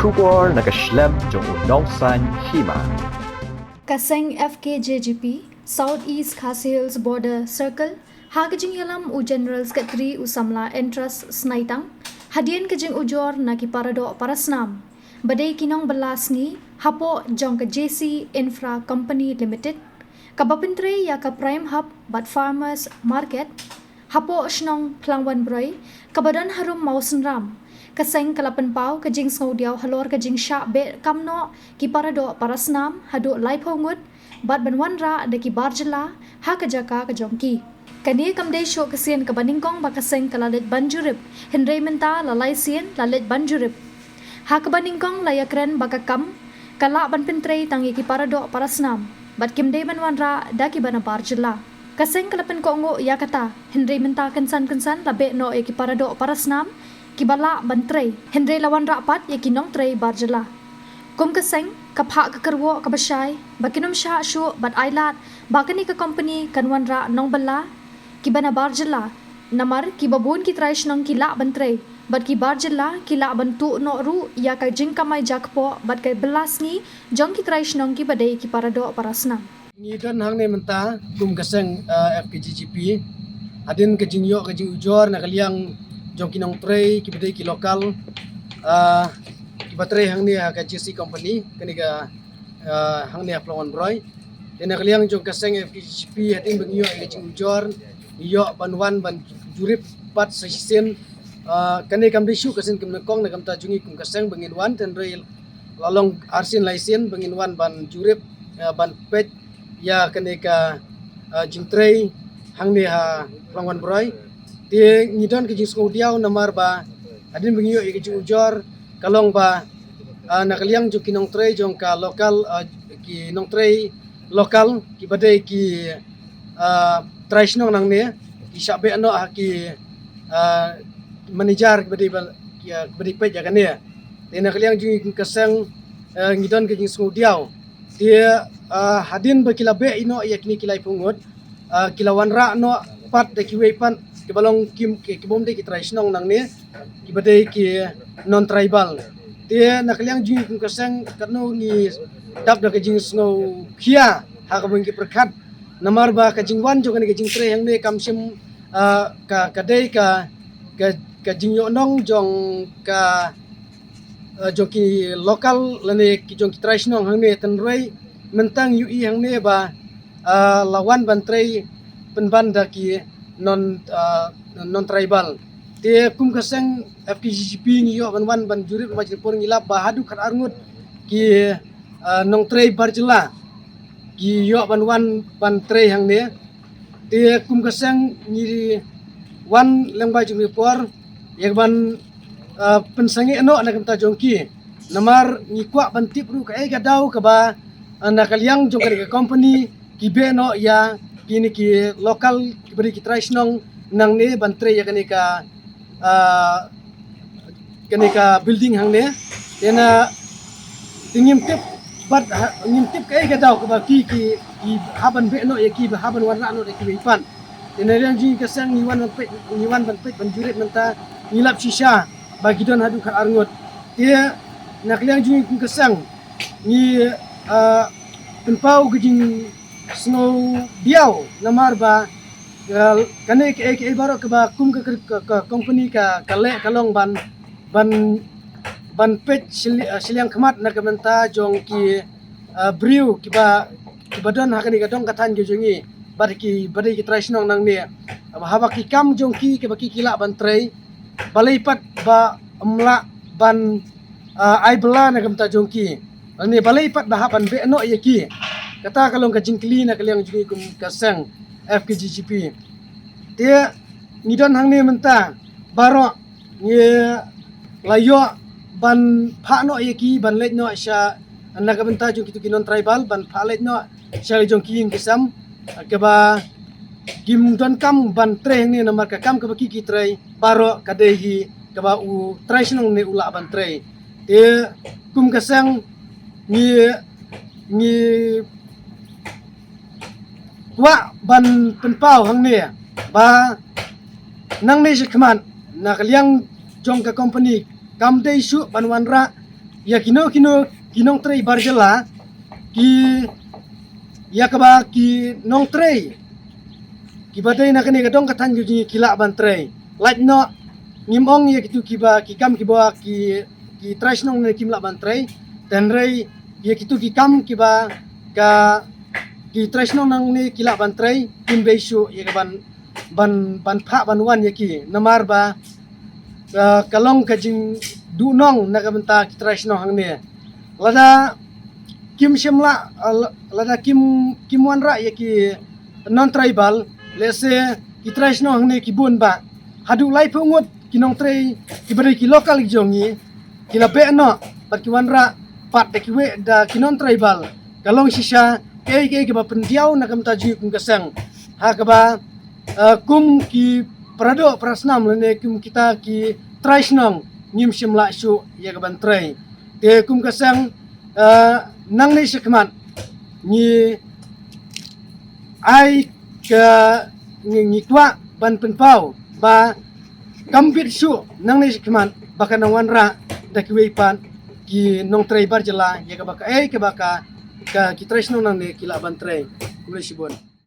Shubor nakaslem jong unong san hima. Kaseng FKJGP Southeast Khasi Hills Border Circle Hakajing Yalam u General Secretary Usamla Entras Snaitang Hadian kajing ujor na kiparado parasnam Badai kinong belasni Hapo jong ke JC Infra Company Limited Kabapintre ya ka Prime Hub Bat Farmers Market Hapo Shnong Plangwan Broy Kabadan Harum Mausenram Kaseng kalapan pau kajing ngaudiaw halor kajing syak be kamno ki parado parasnam hadu laipongud bat banwanra de ki barjela ha kajaka kajongki kani kamdei syok kesien kabaningkong bakaseng kalalet banjurip henry menta lalai sien lalet banjurip ha kabaningkong layakren bakakam kala ban pentrei tangi ki parado parasnam bat kimdei banwanra da ki bana barjela kaseng kalapan kongo yakata henry menta kensan labe no ki parado parasnam Kibala bantrei Henry lawan rapat ya kinong trei barjela kum kaseng kapha kakarwo kabashay bakinom sha shu bat ailat bakani ka company kanwan ra nong balla kibana barjela namar kibabun ki traish nong kila bantrei bat ki barjela kila bantu no ru ya ka jingkamai jakpo bat kai belasni jong ki traish nong ki badai ki parado parasna ni kan hang ne menta kum kaseng FKGGP adin ke jingyo ke jing ujor na kaliang jong kinong tray kibadai ki lokal kibatray hang ni ka JC company kani ka hang ni Plongon Broy dena kaliang jong kaseng FKGP ating bangyo ke jing ujor iyo banwan ban jurip pat sesien kani kam disu kasen kam nakong na kam ta jungi kum kaseng bangin wan ten rail lalong arsin laisen bangin wan ban jurip ban pet ya kani ka jing tray hang ni ha Plongon Broy dia ngidon ke jing diaw namar ba adin bangyo ke jing ujor kalong ba nakaliang jo kinong tray jong ka lokal ki nong tray lokal ki badai ki traditional nang ne ki sabe ano ki manager ki badai pe jaga ne dia nakaliang jing kaseng ngidon ke jing diaw dia hadin ba kilabe ino yakni kilai pungut kilawan ra no pat de ki wepan kibalong kibom de ki traditional nang ne kibadai ki non tribal dia nakaliang jing kum kaseng katno ni dap da kajing snow khia ha ka bang ki perkat namar ba kajing wan jo kan kajing tre hang ne kamsim ka kadai ka jing yo nong jong ka joki lokal lane ki jong ki traditional hang ne tan roi mentang ui hang ne ba lawan ban tre penban da ki non tribal te kum kaseng FKGGP ngiyo ban ban jurip majil por ngilap bahadu khat arngut ki nong trei barjela ki yo ban trei hang ne te kum kaseng ngiri wan lengba jurip por yak ban pensangi eno na kamta jongki namar ngikwa ban tip ru ka ga dau ka ba nakaliang jong ka company ki be no ya kini ki lokal ki beri ki traditional nang ne bantre ya kani ka building hang ne dena tingim tip bat ngim tip kai ga daw ka ki haban be no ya ki haban warna no ki wipan dena yang ji ka sang niwan ban pet ban jurit menta ngilap shisha bagi don hadu ka arngot dia nakliang ji ka sang ni penpau gejing snow biau namar ba kane ke baro ke ba kum ke company ka kale kalong ban pet siliang khamat na kamenta jong ki brew ki badon hakani ka dong katan jongi bari ki traditional nang ne haba ki kam jong ki ke baki kila ban tray balai pat ba amla ban ai bela na kamenta jong ki ni balai pat ba ban be no ye ki kata kalong kajing kli na kaliang jungi kum kaseng FKGGP dia ngidon hang ni menta baro ngi layo ban pha no yeki ban let no sha anak benta jung kitu kinon tribal ban pha let no sha jong king kisam ke ba gim don kam ban tre ni namar ka kam ka baki ki tre baro kadehi ke ba u traditional ni ula ban tre dia kum kaseng ngi wa ban penpau hang ne ba nang ne shikman na kaliang jong ka company kam dei su ban wanra ya kinong trei barjela ki ya kaba ki nong trei ki badai nak ni kadong katan ju kila ban trei like no ngimong ya kitu kiba kikam kiba ki trash nong ne kimla ban trei dan rei ya kitu kikam kiba ka ki trash nong nang ni kila ban trei kim beisu ya ban pha ban wan ya ki namar ba kalong kajing du nong nakabenta ki trash nong hang ne lada kim shimla lada kim wanra ya ki non tribal lese ki trash nong hang ne ki bun ba hadu lai pungut kinong trei ki bari ki lokal ki jongi ki la be no par ki wanra pat de ki we da ki non tribal kalong sisa ke ba pendiau nakabenta ju kum kasang ha ka ba kum ki prado prasnam lene kum kita ki trash nong ngim shimla shu ya ka ban trei te kum kasang nang ni shikman ni ai ka ni kwa ban penpau ba kampit shu nang ni shikman baka nang wanra da ki weipan ki nong trei barjela ya ka baka ka ki trash nong nang ni kila ban trei kulai shibon